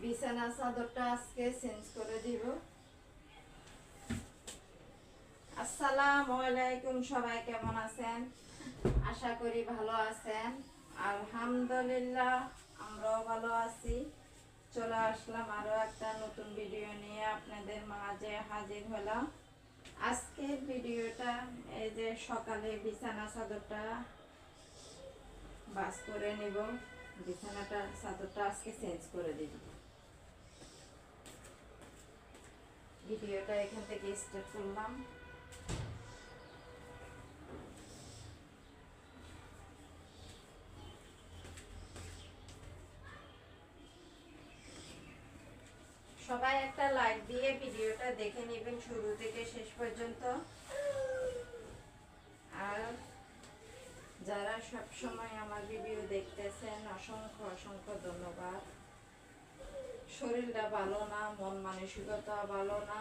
বিছানা চাদরটা আজকে চেঞ্জ করে দিব। আসসালামু আলাইকুম, সবাই কেমন আছেন? আশা করি ভালো আছেন। আলহামদুলিল্লাহ আমরাও ভালো আছি। চলে আসলাম আরো একটা নতুন ভিডিও নিয়ে আপনাদের মাঝে হাজির হলাম। আজকের ভিডিওটা এই যে সকালে বিছানা চাদরটা বাস করে নিব। বিছানাটা চাদরটা আজকে চেঞ্জ করে দিব। ভিডিওটা এখান থেকে স্টার্ট করলাম। সবাই একটা লাইক দিয়ে ভিডিওটা দেখে নেবেন শুরু থেকে শেষ পর্যন্ত। আর যারা সব সময় আমার ভিডিও দেখতেছেন অসংখ্য অসংখ্য ধন্যবাদ। শরীরটা ভালো না, মন মানসিকতা ভালো না,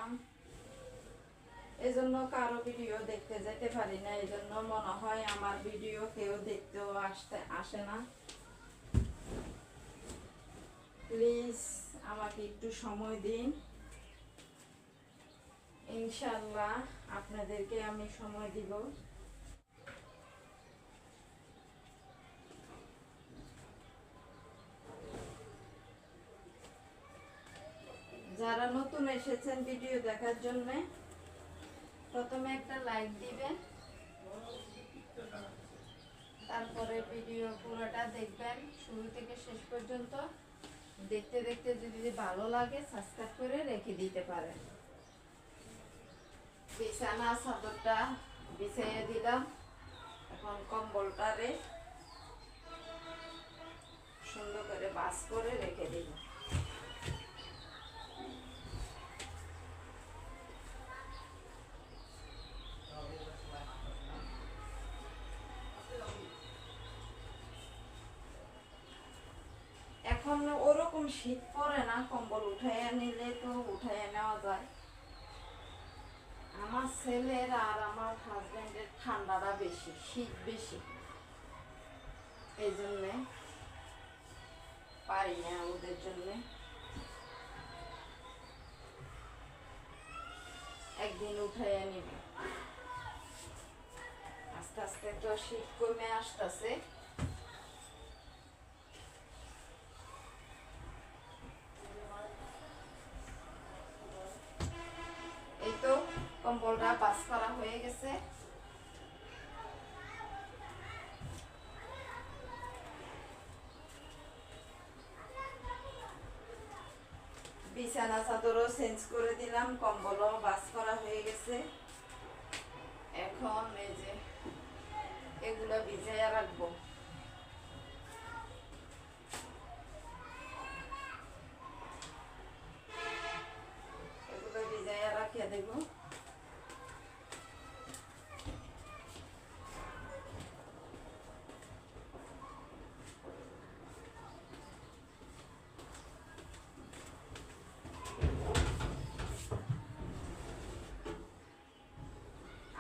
এজন্য কারো ভিডিও দেখতে যেতে পারি না। এজন্য মনে হয় আমার ভিডিও কেউ দেখতেও আসে না। প্লিজ আমাকে একটু সময় দিন, ইনশাআল্লাহ আপনাদেরকে আমি সময় দিব। যারা নতুন এসেছেন ভিডিও দেখার জন্য প্রথমে একটা লাইক দিবেন, তারপরে ভিডিও পুরোটা দেখবেন শুরু থেকে শেষ পর্যন্ত। দেখতে দেখতে যদি ভালো লাগে সাবস্ক্রাইব করে রেখে দিতে পারেন। বিছানা চাদরটা বিছিয়ে দিলাম। এখন কম্বলটারে সুন্দর করে বাস করে রেখে দিব। এখন ওরকম শীত পড়ে না, কম্বল উঠাইয়া নিলে তো উঠাইয়া নেওয়া যায়। আমার ছেলের আর আমার হাজবেন্ডের ঠান্ডাটা বেশি, শীত বেশি, এই জন্যে পারি না ওদের জন্যে। একদিন উঠাইয়া নিব। আস্তে আস্তে তো শীত কমে আসতেছে। এই তো কম্বলটা বাস করা হয়ে গেছে। বিছানা চাদরও চেঞ্জ করে দিলাম, কম্বলও বাস করা হয়ে গেছে। এখন এই যে এগুলো ভিজাইয়া রাখবো। এগুলো ভিজাইয়া রাখিয়ে দেবো।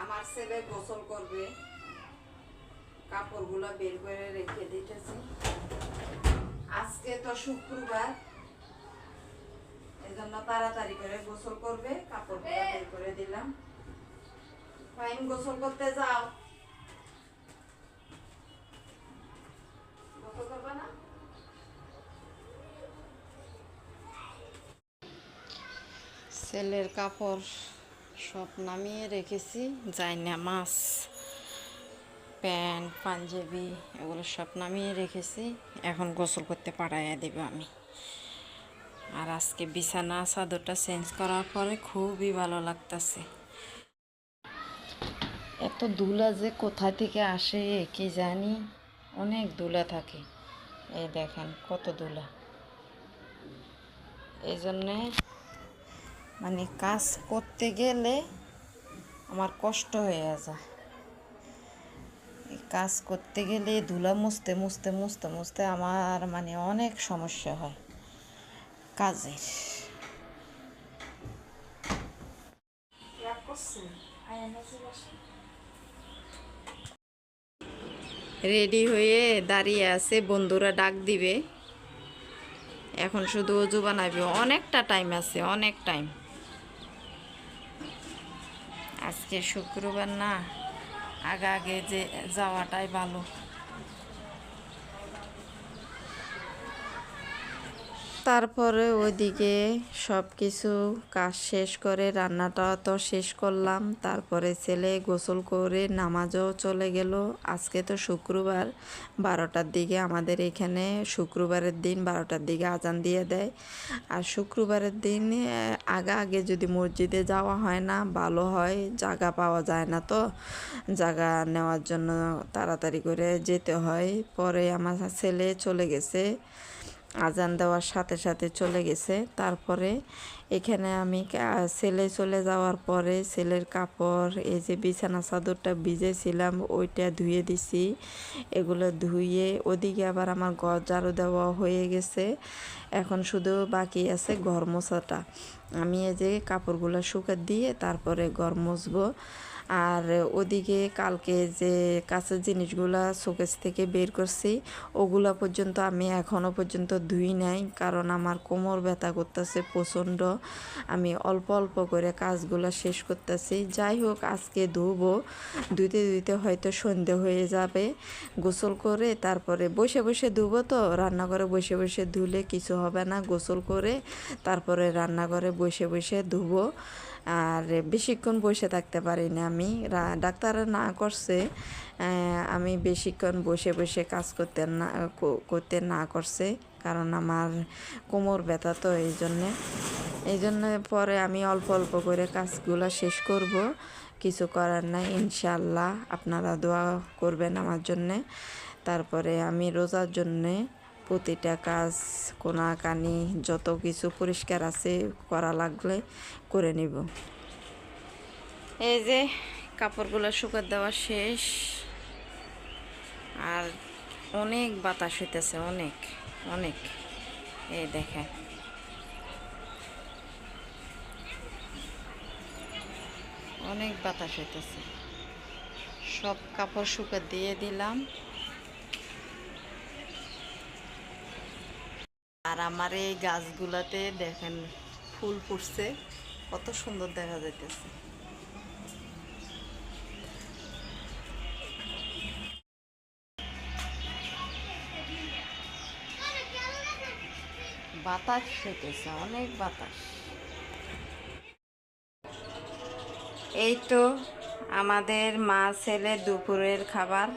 আমার ছেলে গোসল করবে, কাপড়গুলো বের করে রেখে দিতেছি। আজকে তো শুক্রবার, এই জন্য তাড়াতাড়ি করে গোসল করবে। কাপড়গুলো বের করে দিলাম। ফাইন, গোসল করতে যাও। গোসল করবে না? ছেলের কাপড় সব নামিয়ে রেখেছি। জায়নামাজ, প্যান্ট, পাঞ্জাবি এগুলো সব নামিয়ে রেখেছি। এখন গোসল করতে পাঠাইয়া দেব আমি। আর আজকে বিছানা চাদরটা চেঞ্জ করার পরে খুবই ভালো লাগতেছে। এত ধুলা যে কোথা থেকে আসে কি জানি, অনেক ধুলা থাকে। এই দেখেন কত ধুলা। এই জন্যে মানে কাজ করতে গেলে আমার কষ্ট হয়ে যায়। কাজ করতে গেলে ধুলা মুছতে মুছতে মুছতে মুছতে আমার মানে অনেক সমস্যা হয় কাজের। রেডি হয়ে দাঁড়িয়ে আছে, বন্ধুরা ডাক দিবে। এখন শুধু অজু বানাইবে, অনেকটা টাইম আছে, অনেক টাইম। আজকে শুক্রবার না, আগে আগে যে যাওয়াটাই ভালো। তারপরে ওইদিকে সব কিছু কাজ শেষ করে রান্নাটা তো শেষ করলাম। তারপরে ছেলে গোসল করে নামাজও চলে গেল। আজকে তো শুক্রবার, 12টার দিকে আমাদের এখানে শুক্রবারের দিন 12টার দিকে আজান দিয়ে দেয়। আর শুক্রবারের দিন আগে আগে যদি মসজিদে যাওয়া হয় না ভালো হয়, জায়গা পাওয়া যায় না, তো জায়গা নেওয়ার জন্য তাড়াতাড়ি করে যেতে হয়। পরে আমার ছেলে চলে গেছে, আজান দেওয়ার সাথে সাথে চলে গেছে। তারপরে এখানে আমি ছেলে চলে যাওয়ার পরে ছেলের কাপড়, এই যে বিছানা চাদরটা ভিজেছিলাম ওইটা ধুয়ে দিছি। এগুলো ধুয়ে ওদিকে আবার আমার ঘর ঝাড়ু দেওয়া হয়ে গেছে। এখন শুধু বাকি আছে ঘর মোছাটা। আমি এই যে কাপড়গুলো শুকা দিয়ে তারপরে ঘর মুছবো। আর ওদিকে কালকে যে কাঁচের জিনিসগুলা শোকেস থেকে বের করছি ওগুলা পর্যন্ত আমি এখনও পর্যন্ত ধুই নাই, কারণ আমার কোমর ব্যথা করতেছে প্রচণ্ড। আমি অল্প অল্প করে কাজগুলো শেষ করতেছি। যাই হোক, আজকে ধুবো, ধুইতে ধুইতে হয়তো সন্ধে হয়ে যাবে। গোসল করে তারপরে বসে বসে ধুবো, তো রান্নাঘরে বসে বসে ধুলে কিছু হবে না। গোসল করে তারপরে রান্নাঘরে বসে বসে ধুবো। আর বেশিক্ষণ বসে থাকতে পারি না আমি, ডাক্তাররা না করছে আমি বেশিক্ষণ বসে বসে কাজ করতে না করছে, কারণ আমার কোমর ব্যথা, তো এই জন্য পরে আমি অল্প অল্প করে কাজগুলো শেষ করব। কিছু করার নাই, ইনশাআল্লাহ আপনারা দোয়া করবেন আমার জন্যে। তারপরে আমি রোজার জন্যে প্রতিটা কাজ কোনাকানি যত কিছু পরিষ্কার আছে করা লাগলে করে নিব। এই যে কাপড়গুলো শুকাতে দেওয়া শেষ। আর অনেক বাতাস হইতেছে, অনেক অনেক। এই দেখেন, অনেক বাতাস হইতেছে। সব কাপড় শুকা দিয়ে দিলাম। আর আমার এই গাছগুলাতে দেখেন ফুল ফুটছে, কত সুন্দর দেখা যাইতেছে। বাতাস হইতেছে, অনেক বাতাস। এই তো আমাদের মা ছেলে দুপুরের খাবার।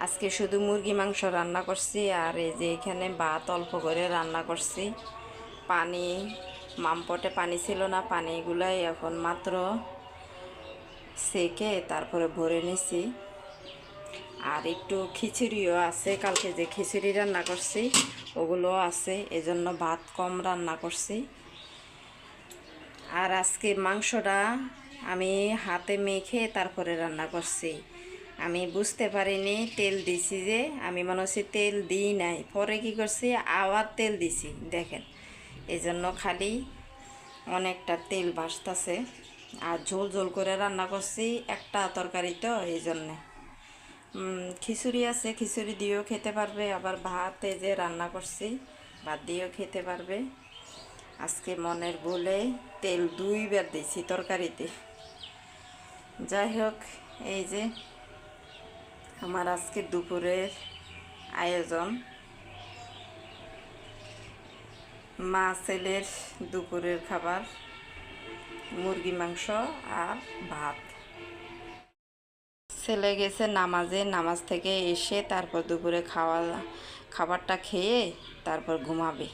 আজকে শুধু মুরগি মাংস রান্না করছি, আর এই যে এখানে ভাত অল্প করে রান্না করছি। পানি, মামপটে পানি ছিল না, পানিগুলাই এখন মাত্র সেকে তারপরে ভরে নিছি। আর একটু খিচুড়িও আছে, কালকে যে খিচুড়ি রান্না করছি ওগুলো আছে, এজন্য ভাত কম রান্না করছি। আর আজকে মাংসটা আমি হাতে মেখে তারপরে রান্না করছি। আমি বুঝতে পারিনি তেল দিছি, যে আমি মনে হচ্ছে তেল দিই নাই, পরে কি করছি আবার তেল দিছি দেখেন। এজন্য খালি অনেকটা তেল ভাসতেছে। আর ঝোল ঝোল করে রান্না করছি একটা তরকারি, তো এই জন্যে। খিচুড়ি আছে, খিচুড়ি দিয়েও খেতে পারবে, আবার ভাতে যে রান্না করছি ভাত দিয়েও খেতে পারবে। আজকে মনের ভুলে তেল 2বার দিয়েছি তরকারিতে। যাই হোক, এই যে আমার আজকে দুপুরের আয়োজন, মা ছেলের দুপুরের খাবার মুরগি মাংস আর ভাত। ছেলে গেছে নামাজে, নামাজ থেকে এসে তারপর দুপুরে খাবারটা খেয়ে তারপর ঘুমাবে।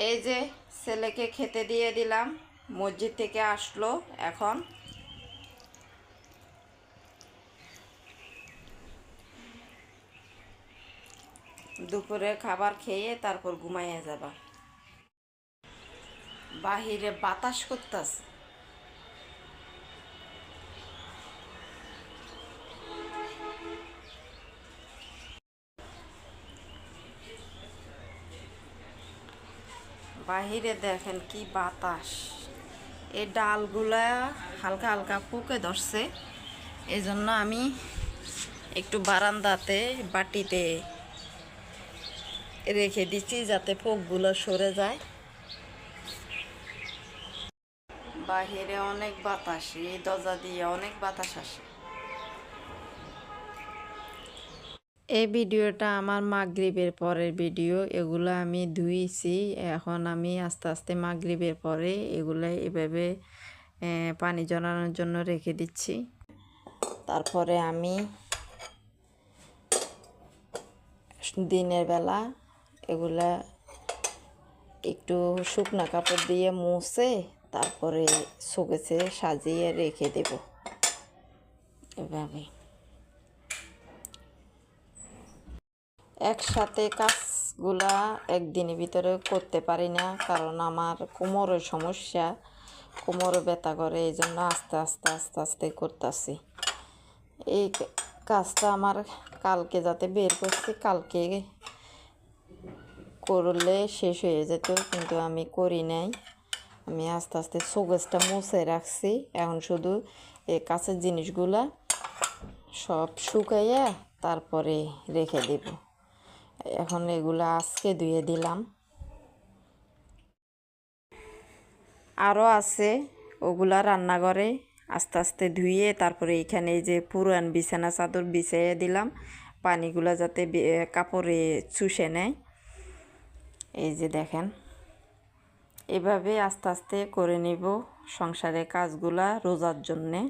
এই যে ছেলেকে খেতে দিয়ে দিলাম, মসজিদ থেকে আসলো এখন। দুপুরে খাবার খেয়ে তারপর ঘুমাইয়া যাবা। বাহিরে বাতাস করতেছে। বাহিরে দেখেন কি বাতাস। এই ডালগুলা হালকা হালকা পোকে ধরছে, এই জন্য আমি একটু বারান্দাতে বাটিতে রেখে দিচ্ছি যাতে পোকগুলো সরে যায়। বাহিরে অনেক বাতাস, এই দরজা দিয়ে অনেক বাতাস আসে। এই ভিডিওটা আমার মাগরিবের পরের ভিডিও। এগুলো আমি ধুইছি, এখন আমি আস্তে আস্তে মাগরিবের পরে এগুলো এভাবে পানি জড়ানোর জন্য রেখে দিচ্ছি। তারপরে আমি দিনের বেলা এগুলা একটু শুকনা কাপড় দিয়ে মুছে তারপরে শোকেসে সাজিয়ে রেখে দেব এভাবে। একসাথে কাজগুলা একদিনের ভিতরে করতে পারি না, কারণ আমার কোমরের সমস্যা, কোমরে ব্যথা করে, এই জন্য আস্তে আস্তে আস্তে আস্তে করতেছি। এই কাজটা আমার কালকে যাতে বের করছি, কালকে করলে শেষ হয়ে যেত, কিন্তু আমি করি নাই। আমি আস্তে আস্তে শোকেসটা মুছে রাখছি। এখন শুধু এই কাছের জিনিসগুলা সব শুকাইয়া তারপরে রেখে দেব। এখন এগুলো আজকে ধুয়ে দিলাম। আরও আছে, ওগুলা রান্নাঘরে আস্তে আস্তে ধুয়ে তারপরে এখানে এই যে পুরান বিছানা চাদর বিছিয়ে দিলাম, পানিগুলো যাতে কাপড়ে চুষে নেয়। এই যে দেখেন, এভাবে আস্তে আস্তে করে নিব সংসারের কাজগুলা রোজার জন্যে।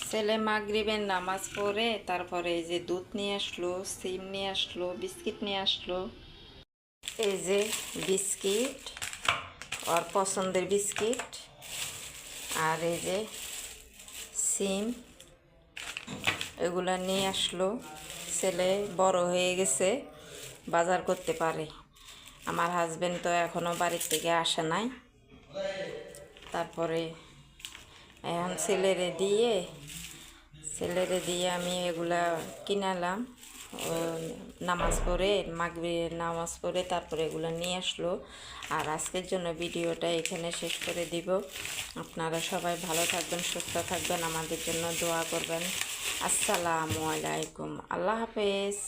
ছেলে মাগরিবের নামাজ পড়ে তারপরে এই যে দুধ নিয়ে আসলো, সিম নিয়ে আসলো, বিস্কিট নিয়ে আসলো। এই যে বিস্কিট, ওর পছন্দের বিস্কিট, আর এই যে সিম, এগুলা নিয়ে আসলো। ছেলে বড় হয়ে গেছে, বাজার করতে পারে। আমার হাজবেন্ড তো এখনও বাড়ির থেকে আসে নাই। তারপরে এখন ছেলেরে দিয়ে আমি এগুলা কিনালাম। নামাজ পড়ে, মাগরিবের নামাজ পড়ে তারপরে এগুলো নিয়ে আসলো। আর আজকের জন্য ভিডিওটা এখানে শেষ করে দিব। আপনারা সবাই ভালো থাকবেন, সুস্থ থাকবেন, আমাদের জন্য দোয়া করবেন। আসসালামু আলাইকুম, আল্লাহ হাফেজ।